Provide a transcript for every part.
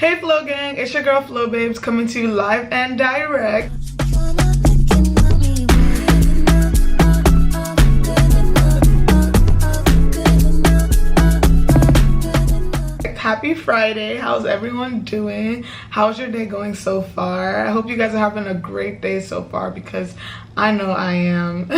Hey Flow Gang, it's your girl Flow Babes coming to you live and direct. Happy Friday. How's everyone doing? How's your day going so far? I hope you guys are having a great day so far because I know I am.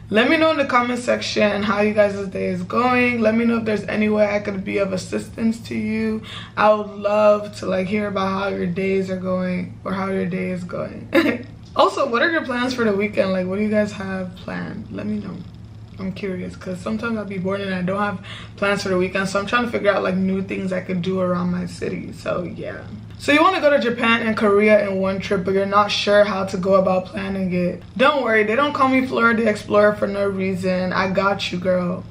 Let me know in the comment section how you guys' day is going. Let me know if there's any way I could be of assistance to you. I would love to hear about how your days are going or how your day is going. Also, what are your plans for the weekend? What do you guys have planned? Let me know. I'm curious because sometimes I'll be bored and I don't have plans for the weekend, so I'm trying to figure out new things I could do around my city. So yeah, so you want to go to Japan and Korea in one trip, but you're not sure how to go about planning it. Don't worry, they don't call me Flora the Explorer for no reason. I got you, girl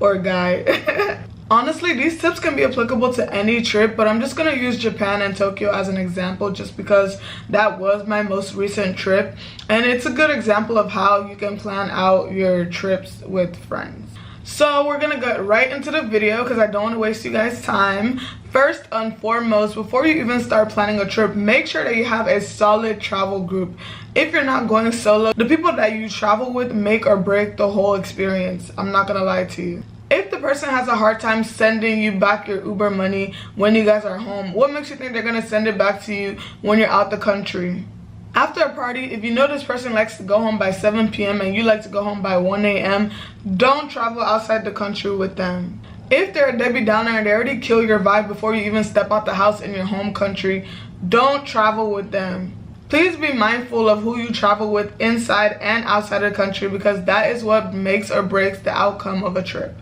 or guy. Honestly, these tips can be applicable to any trip, but I'm just going to use Japan and Tokyo as an example just because that was my most recent trip. And it's a good example of how you can plan out your trips with friends. So we're going to get right into the video because I don't want to waste you guys' time. First and foremost, before you even start planning a trip, make sure that you have a solid travel group. If you're not going solo, the people that you travel with make or break the whole experience. I'm not going to lie to you. If the person has a hard time sending you back your Uber money when you guys are home, what makes you think they're going to send it back to you when you're out the country? After a party, if you know this person likes to go home by 7 p.m. and you like to go home by 1 a.m., don't travel outside the country with them. If they're a Debbie Downer and they already kill your vibe before you even step out the house in your home country, don't travel with them. Please be mindful of who you travel with inside and outside of the country because that is what makes or breaks the outcome of a trip.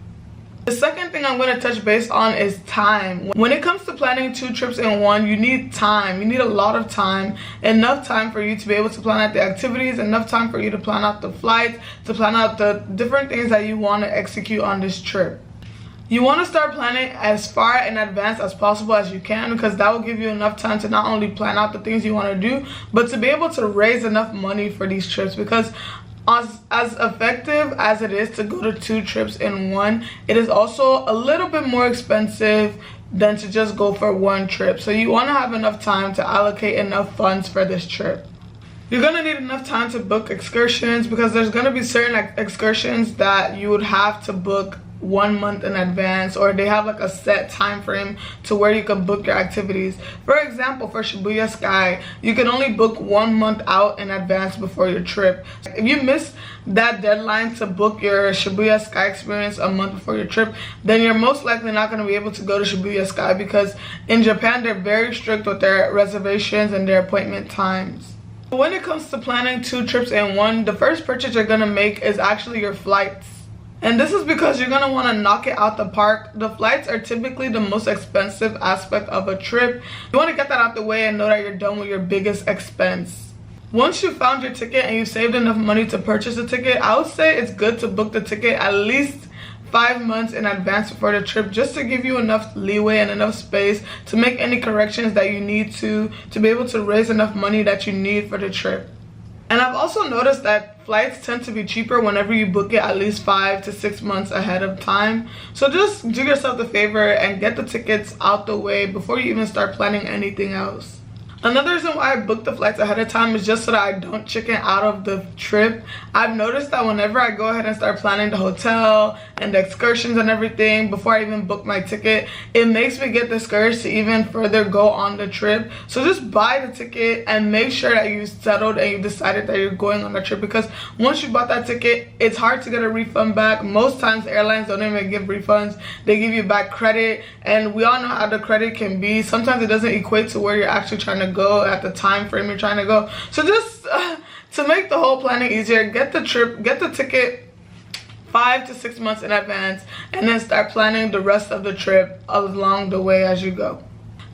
The second thing I'm going to touch base on is time. When it comes to planning 2 trips in one, you need time. You need a lot of time. Enough time for you to be able to plan out the activities, enough time for you to plan out the flights, to plan out the different things that you want to execute on this trip. You want to start planning as far in advance as possible as you can because that will give you enough time to not only plan out the things you want to do, but to be able to raise enough money for these trips because as effective as it is to go to 2 trips in one, it is also a little bit more expensive than to just go for 1 trip. So you want to have enough time to allocate enough funds for this trip. You're going to need enough time to book excursions because there's going to be certain excursions that you would have to book 1 month in advance, or they have a set time frame to where you can book your activities. For example, for Shibuya Sky, you can only book 1 month out in advance before your trip. If you miss that deadline to book your Shibuya Sky experience a month before your trip, then you're most likely not going to be able to go to Shibuya Sky because in Japan they're very strict with their reservations and their appointment times. When it comes to planning 2 trips in one, the first purchase you're going to make is actually your flights. And this is because you're going to want to knock it out the park. The flights are typically the most expensive aspect of a trip. You want to get that out the way and know that you're done with your biggest expense. Once you found your ticket and you saved enough money to purchase a ticket, I would say it's good to book the ticket at least 5 months in advance before the trip just to give you enough leeway and enough space to make any corrections that you need to be able to raise enough money that you need for the trip. And I've also noticed that flights tend to be cheaper whenever you book it at least 5 to 6 months ahead of time. So just do yourself the favor and get the tickets out the way before you even start planning anything else. Another reason why I book the flights ahead of time is just so that I don't chicken out of the trip. I've noticed that whenever I go ahead and start planning the hotel and the excursions and everything before I even book my ticket, it makes me get discouraged to even further go on the trip. So just buy the ticket and make sure that you settled and you decided that you're going on the trip because once you bought that ticket, it's hard to get a refund back. Most times airlines don't even give refunds. They give you back credit, and we all know how the credit can be. Sometimes it doesn't equate to where you're actually trying to go at the time frame you're trying to go. So just to make the whole planning easier, get the ticket 5 to 6 months in advance and then start planning the rest of the trip along the way as you go.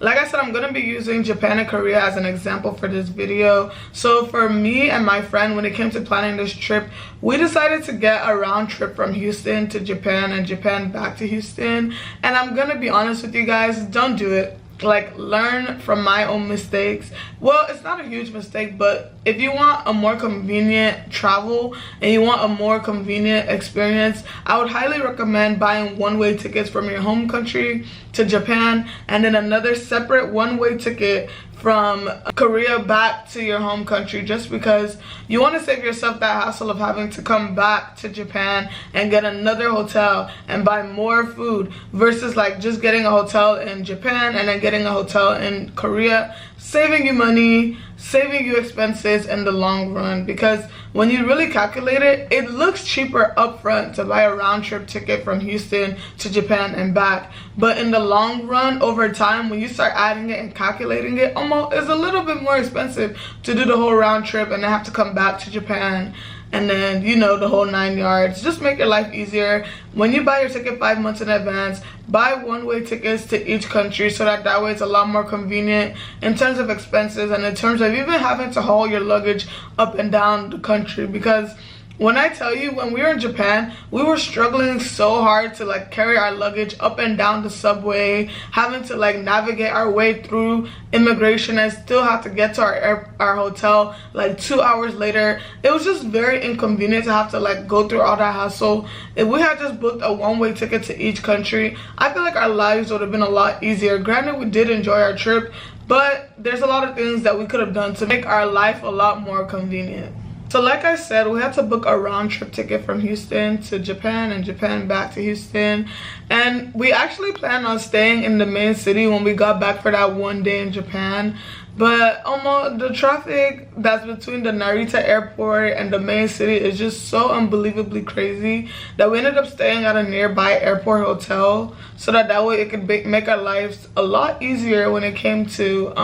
Like I said, I'm going to be using Japan and Korea as an example for this video. So for me and my friend, when it came to planning this trip, we decided to get a round trip from Houston to Japan and Japan back to Houston. And I'm going to be honest with you guys, don't do it. Learn from my own mistakes. Well, it's not a huge mistake, but if you want a more convenient travel and you want a more convenient experience, I would highly recommend buying one-way tickets from your home country to Japan, and then another separate one-way ticket from Korea back to your home country, just because you want to save yourself that hassle of having to come back to Japan and get another hotel and buy more food versus like just getting a hotel in Japan and then getting a hotel in Korea, saving you money, saving you expenses in the long run. Because when you really calculate it, it looks cheaper upfront to buy a round-trip ticket from Houston to Japan and back, but in the long run, over time, when you start adding it and calculating it, almost it's a little bit more expensive to do the whole round trip and then have to come back to Japan and then, you know, the whole 9 yards. Just make your life easier. When you buy your ticket 5 months in advance, buy one-way tickets to each country so that way it's a lot more convenient in terms of expenses and in terms of even having to haul your luggage up and down the country. Because when I tell you, when we were in Japan, we were struggling so hard to like carry our luggage up and down the subway, having to like navigate our way through immigration and still have to get to our hotel like 2 hours later. It was just very inconvenient to have to like go through all that hassle. If we had just booked a one-way ticket to each country, I feel like our lives would have been a lot easier. Granted, we did enjoy our trip, but there's a lot of things that we could have done to make our life a lot more convenient. So like I said, we had to book a round-trip ticket from Houston to Japan and Japan back to Houston. And we actually planned on staying in the main city when we got back for that one day in Japan. But almost the traffic that's between the Narita airport and the main city is just so unbelievably crazy that we ended up staying at a nearby airport hotel so that way it could make our lives a lot easier when it came to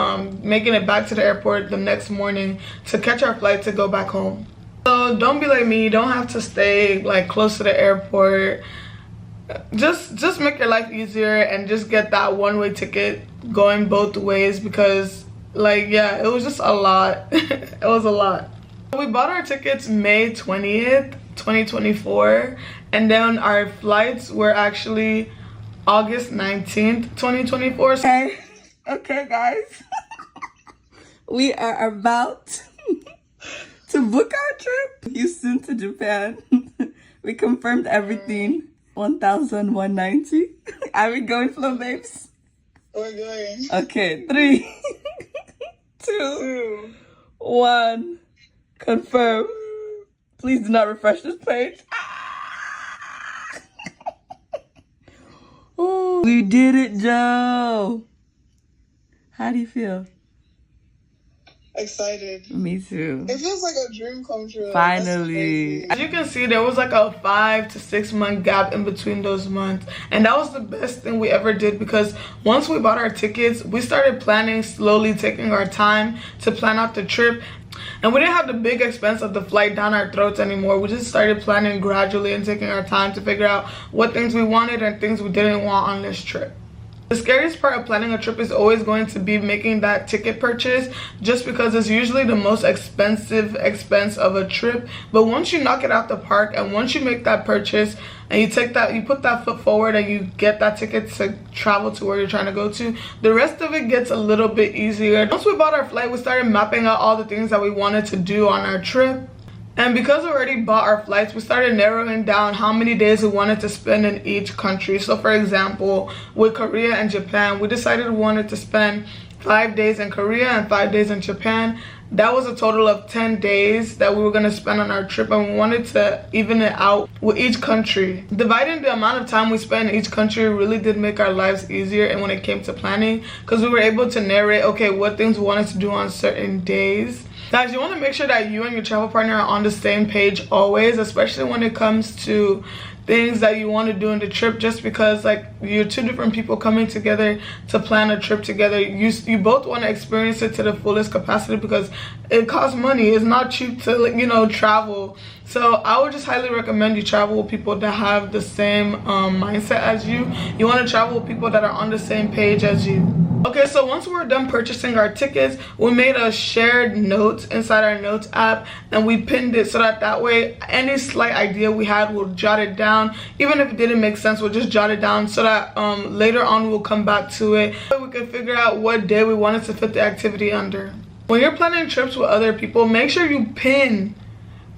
making it back to the airport the next morning to catch our flight to go back home. So don't be like me, you don't have to stay like close to the airport. Just make your life easier and just get that one-way ticket going both ways, because like, yeah, it was just a lot. It was a lot. We bought our tickets May 20th, 2024, and then our flights were actually August 19th, 2024. Okay guys, we are about to book our trip Houston to Japan. We confirmed everything. 1,190. Are we going, Flo babes? We're going. Okay, 3, 2, 1. Confirm. Please do not refresh this page. Oh, we did it, Joe. How do you feel? Excited. Me too. It feels like a dream come true. Finally. As you can see, there was like a 5 to 6 month gap in between those months, and that was the best thing we ever did, because once we bought our tickets, we started planning, slowly taking our time to plan out the trip, and we didn't have the big expense of the flight down our throats anymore. We just started planning gradually and taking our time to figure out what things we wanted and things we didn't want on this trip. The scariest part of planning a trip is always going to be making that ticket purchase, just because it's usually the most expensive expense of a trip. But once you knock it out the park and once you make that purchase and you put that foot forward and you get that ticket to travel to where you're trying to go to, the rest of it gets a little bit easier. Once we bought our flight, we started mapping out all the things that we wanted to do on our trip. And because we already bought our flights, we started narrowing down how many days we wanted to spend in each country. So for example, with Korea and Japan, we decided we wanted to spend 5 days in Korea and 5 days in Japan. That was a total of 10 days that we were going to spend on our trip, and we wanted to even it out with each country. Dividing the amount of time we spent in each country really did make our lives easier, and when it came to planning, because we were able to narrate, okay, what things we wanted to do on certain days. Guys, you want to make sure that you and your travel partner are on the same page always, especially when it comes to things that you want to do in the trip, just because like you're two different people coming together to plan a trip together. You both want to experience it to the fullest capacity, because it costs money. It's not cheap to, like, you know, travel. So I would just highly recommend you travel with people that have the same mindset as you. You want to travel with people that are on the same page as you. Okay, so once we're done purchasing our tickets, we made a shared notes inside our notes app, and we pinned it so that way any slight idea we had, we'll jot it down. Even if it didn't make sense, we'll just jot it down so that later on we'll come back to it. We can figure out what day we wanted to fit the activity under. When you're planning trips with other people, make sure you pin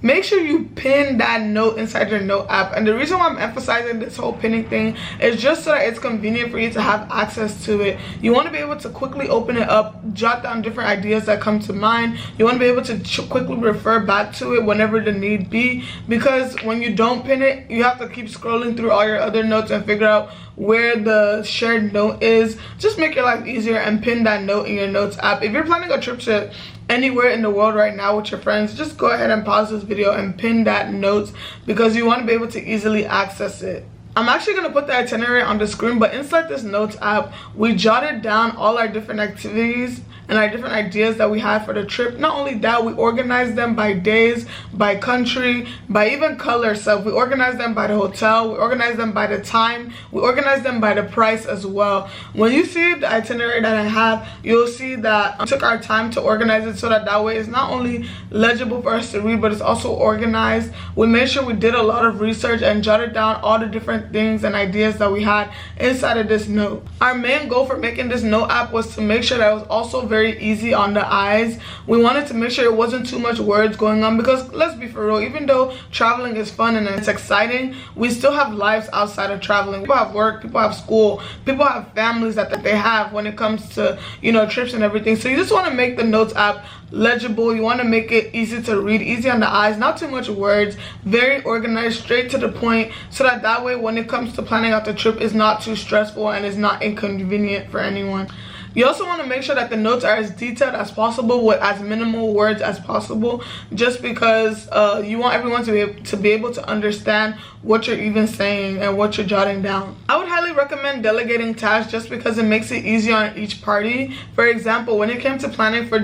make sure you pin that note inside your note app. And the reason why I'm emphasizing this whole pinning thing is just so that it's convenient for you to have access to it. You want to be able to quickly open it up, jot down different ideas that come to mind. You want to be able to quickly refer back to it whenever the need be, because when you don't pin it, you have to keep scrolling through all your other notes and figure out where the shared note is. Just make your life easier and pin that note in your notes app. If you're planning a trip to anywhere in the world right now with your friends, just go ahead and pause this video and pin that notes, because you want to be able to easily access it. I'm actually going to put the itinerary on the screen, but inside this notes app, we jotted down all our different activities and our different ideas that we had for the trip. Not only that, we organized them by days, by country, by even color. So we organized them by the hotel, we organized them by the time, we organized them by the price as well. When you see the itinerary that I have, you'll see that I took our time to organize it so that way it's not only legible for us to read, but it's also organized. We made sure we did a lot of research and jotted down all the different things and ideas that we had inside of this note. Our main goal for making this note app was to make sure that it was also very easy on the eyes. We wanted to make sure it wasn't too much words going on, because let's be for real, even though traveling is fun and it's exciting, we still have lives outside of traveling. People have work, people have school, people have families that they have when it comes to, you know, trips and everything. So you just want to make the notes app legible. You want to make it easy to read, easy on the eyes, not too much words, very organized, straight to the point, so that way when it comes to planning out the trip, it's not too stressful and it's not inconvenient for anyone. You also want to make sure that the notes are as detailed as possible with as minimal words as possible, just because you want everyone to be able to understand what you're even saying and what you're jotting down. I would highly recommend delegating tasks just because it makes it easier on each party. For example, when it came to planning for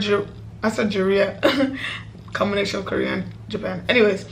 Korea, combination of Korea and Japan. Anyways,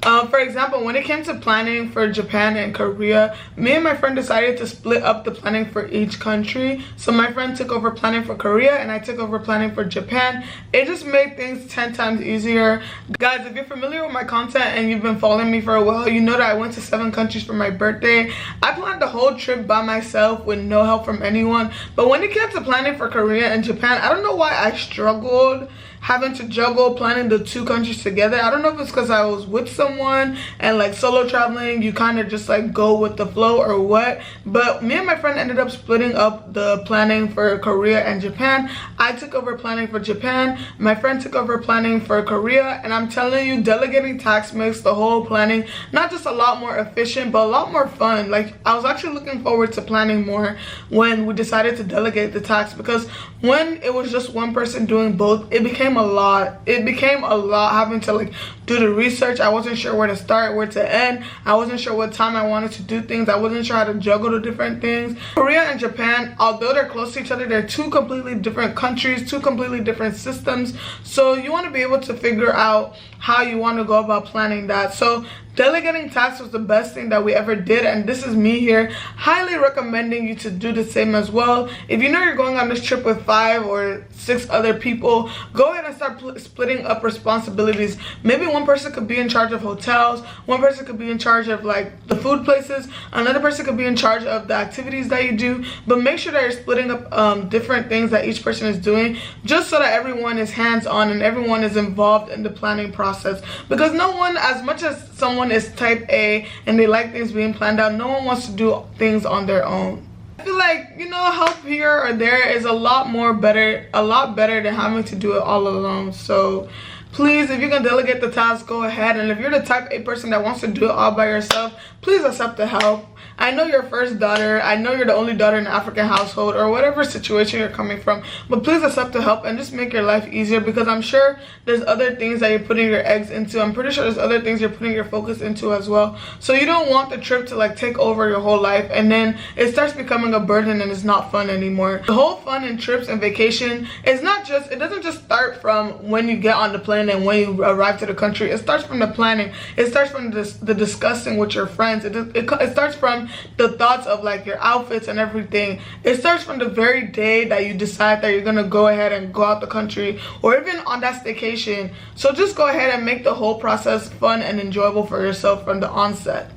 for example, when it came to planning for Japan and Korea, me and my friend decided to split up the planning for each country. So my friend took over planning for Korea and I took over planning for Japan. It just made things 10 times easier. Guys, if you're familiar with my content and you've been following me for a while, you know that I went to 7 countries for my birthday. I planned the whole trip by myself with no help from anyone. But when it came to planning for Korea and Japan, I don't know why I struggled having to juggle planning the 2 countries together. I don't know if it's because I was with someone and like solo traveling, you kind of just like go with the flow or what. But me and my friend ended up splitting up the planning for Korea and Japan. I took over planning for Japan, my friend took over planning for Korea, and I'm telling you, delegating tasks makes the whole planning not just a lot more efficient, but a lot more fun. Like, I was actually looking forward to planning more when we decided to delegate the tasks, because when it was just one person doing both, it became a lot. It became a lot having to like do the research. I wasn't sure where to start, where to end. I wasn't sure what time I wanted to do things. I wasn't sure how to juggle the different things. Korea and Japan, although they're close to each other, they're 2 completely different countries, 2 completely different systems. So you want to be able to figure out how you want to go about planning that. So delegating tasks was the best thing that we ever did, and this is me here highly recommending you to do the same as well. If you know you're going on this trip with 5 or 6 other people, go ahead and start splitting up responsibilities. Maybe one person could be in charge of hotels, one person could be in charge of like the food places, another person could be in charge of the activities that you do. But make sure that you're splitting up different things that each person is doing, just so that everyone is hands-on and everyone is involved in the planning process. Because no one, as much as someone is type A and they like things being planned out, no one wants to do things on their own. I feel like, you know, help here or there is a lot better than having to do it all alone. So please, if you can delegate the task, go ahead. And if you're the type A person that wants to do it all by yourself, please accept the help. I know you're first daughter, I know you're the only daughter in an African household or whatever situation you're coming from, but please accept the help and just make your life easier, because I'm sure there's other things that you're putting your eggs into. I'm pretty sure there's other things you're putting your focus into as well. So you don't want the trip to like take over your whole life and then it starts becoming a burden and it's not fun anymore. The whole fun in trips and vacation is not just, it doesn't just start from when you get on the plane and when you arrive to the country. It starts from the planning. It starts from the discussing with your friends. It starts from the thoughts of like your outfits and everything. It starts from the very day that you decide that you're gonna go ahead and go out the country, or even on that staycation. So just go ahead and make the whole process fun and enjoyable for yourself from the onset.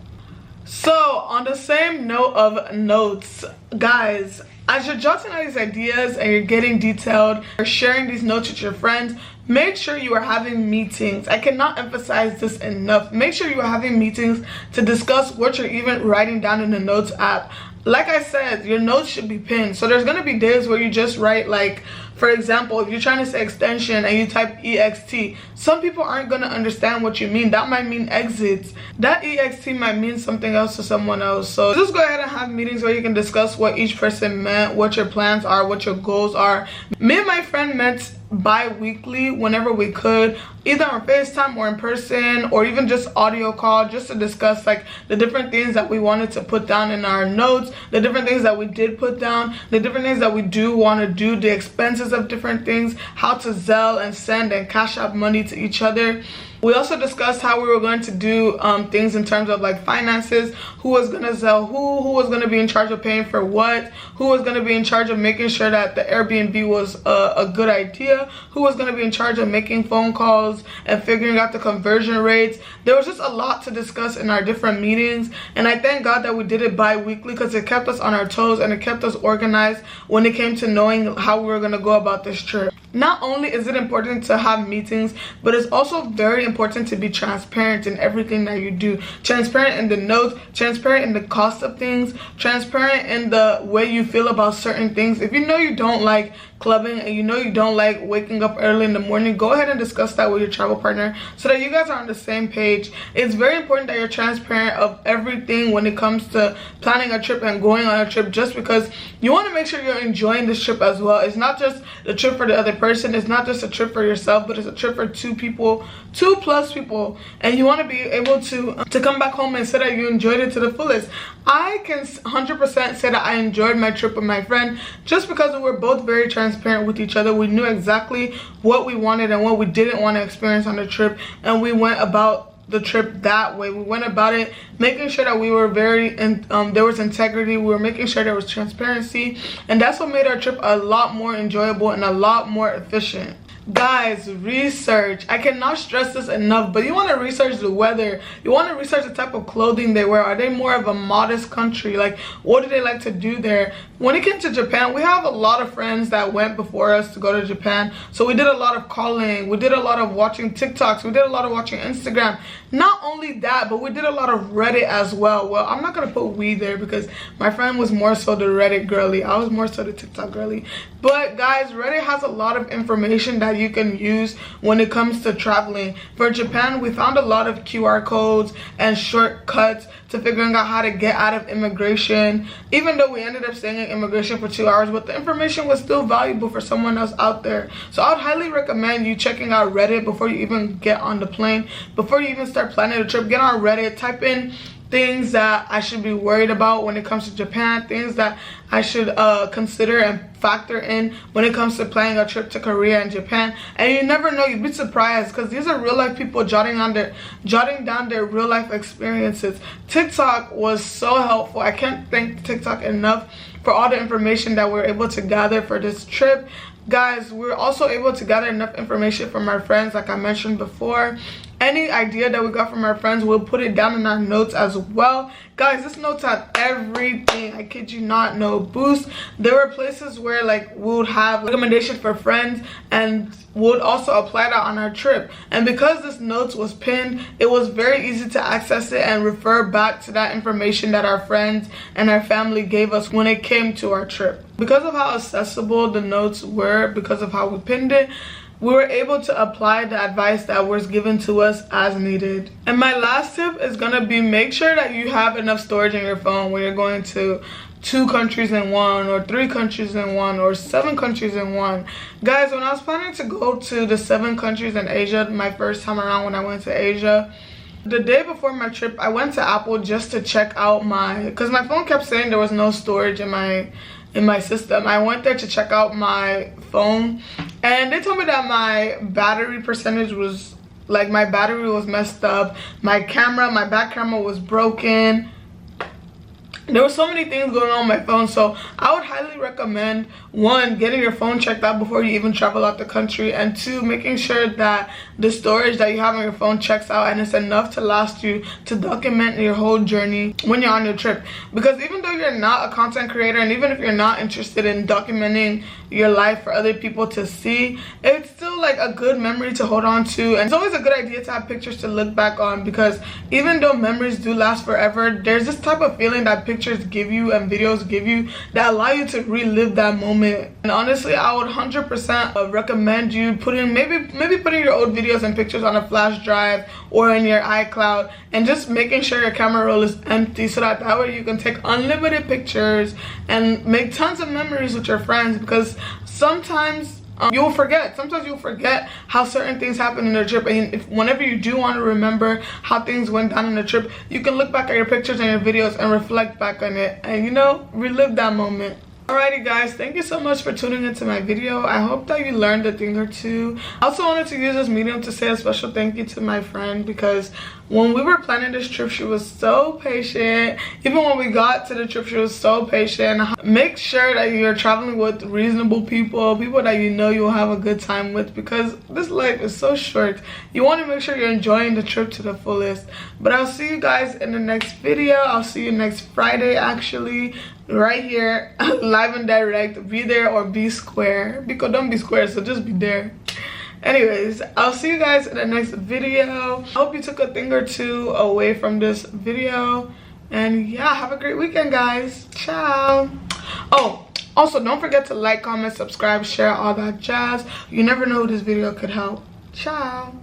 So on the same note of notes, guys, As you're jotting all these ideas and you're getting detailed or sharing these notes with your friends, make sure you are having meetings. I cannot emphasize this enough. Make sure you are having meetings to discuss what you're even writing down in the notes app. Like I said, your notes should be pinned. So there's going to be days where you just write, like, for example, if you're trying to say extension and you type EXT, some people aren't going to understand what you mean. That might mean exits. That EXT might mean something else to someone else. So just go ahead and have meetings where you can discuss what each person meant, what your plans are, what your goals are. Me and my friend met bi-weekly whenever we could, either on FaceTime or in person, or even just audio call, just to discuss like the different things that we wanted to put down in our notes, the different things that we did put down, the different things that we do want to do, the expenses of different things, how to Zelle and send and cash out money to each other. We also discussed how we were going to do things in terms of like finances, who was going to Zelle who was going to be in charge of paying for what, who was going to be in charge of making sure that the Airbnb was a good idea, who was going to be in charge of making phone calls and figuring out the conversion rates. There was just a lot to discuss in our different meetings, and I thank God that we did it bi-weekly because it kept us on our toes and it kept us organized when it came to knowing how we were going to go about this trip. Not only is it important to have meetings, but it's also very important to be transparent in everything that you do. Transparent in the notes, transparent in the cost of things, transparent in the way you feel about certain things. If you know you don't like clubbing and you know you don't like waking up early in the morning, go ahead and discuss that with your travel partner so that you guys are on the same page. It's very important that you're transparent of everything when it comes to planning a trip and going on a trip, just because you want to make sure you're enjoying this trip as well. It's not just the trip for the other person, it's not just a trip for yourself, but it's a trip for two people, 2+ people, and you want to be able to come back home and say that you enjoyed it to the fullest. I can 100% say that I enjoyed my trip with my friend just because we were both very transparent with each other. We knew exactly what we wanted and what we didn't want to experience on the trip, and we went about the trip that way. We went about it making sure that we were there was integrity. We were making sure there was transparency, and that's what made our trip a lot more enjoyable and a lot more efficient. Guys, research. I cannot stress this enough, but you want to research the weather. You want to research the type of clothing they wear. Are they more of a modest country? Like, what do they like to do there? When it came to Japan, we have a lot of friends that went before us to go to Japan, so we did a lot of calling, we did a lot of watching TikToks, we did a lot of watching Instagram. Not only that, but we did a lot of Reddit as well. Well, I'm not gonna put we there because my friend was more so the Reddit girly, I was more so the TikTok girly. But guys, Reddit has a lot of information that you can use when it comes to traveling. For Japan, we found a lot of QR codes and shortcuts to figuring out how to get out of immigration, even though we ended up staying in immigration for 2 hours, but the information was still valuable for someone else out there. So I would highly recommend you checking out Reddit before you even get on the plane, before you even start planning a trip. Get on Reddit, type in things that I should be worried about when it comes to Japan, things that I should consider and factor in when it comes to planning a trip to Korea and Japan. And you never know, you'd be surprised because these are real life people jotting down their real life experiences. TikTok was so helpful. I can't thank TikTok enough for all the information that we're able to gather for this trip. Guys, we're also able to gather enough information from our friends, like I mentioned before. Any idea that we got from our friends, we'll put it down in our notes as well. Guys, this notes had everything. I kid you not, no boost. There were places where like we would have recommendations for friends and would also apply that on our trip. And because this notes was pinned, it was very easy to access it and refer back to that information that our friends and our family gave us when it came to our trip. Because of how accessible the notes were, because of how we pinned it, we were able to apply the advice that was given to us as needed. And my last tip is gonna be, make sure that you have enough storage in your phone when you're going to 2 countries in one, or 3 countries in one, or 7 countries in one. Guys, when I was planning to go to the 7 countries in Asia my first time around when I went to Asia, the day before my trip, I went to Apple just to check out because my phone kept saying there was no storage in my system. I went there to check out my phone, and they told me that my battery percentage was, like, my battery was messed up. My back camera was broken. there were so many things going on my phone. So I would highly recommend, one, getting your phone checked out before you even travel out the country, and two, making sure that the storage that you have on your phone checks out and it's enough to last you to document your whole journey when you're on your trip. Because even though you're not a content creator, and even if you're not interested in documenting your life for other people to see, it's still like a good memory to hold on to. And it's always a good idea to have pictures to look back on, because even though memories do last forever, there's this type of feeling that pictures give you and videos give you that allow you to relive that moment. And honestly, I would 100% recommend you putting maybe putting your old videos and pictures on a flash drive or in your iCloud, and just making sure your camera roll is empty, so that way you can take unlimited pictures and make tons of memories with your friends. Because sometimes you'll forget how certain things happen in a trip, and whenever you do want to remember how things went down in the trip, you can look back at your pictures and your videos and reflect back on it, and, you know, relive that moment. Alrighty guys, thank you so much for tuning into my video. I hope that you learned a thing or two. I also wanted to use this medium to say a special thank you to my friend, because when we were planning this trip, she was so patient. Even when we got to the trip, she was so patient. Make sure that you're traveling with reasonable people that you know you'll have a good time with, because this life is so short. You want to make sure you're enjoying the trip to the fullest. But I'll see you guys in the next video. I'll see you next Friday, actually, right here, live and direct. Be there or be square, because don't be square, so just be there. Anyways, I'll see you guys in the next video. I hope you took a thing or two away from this video, and yeah, have a great weekend, guys. Ciao. Oh, also don't forget to like, comment, subscribe, share, all that jazz. You never know who this video could help. Ciao.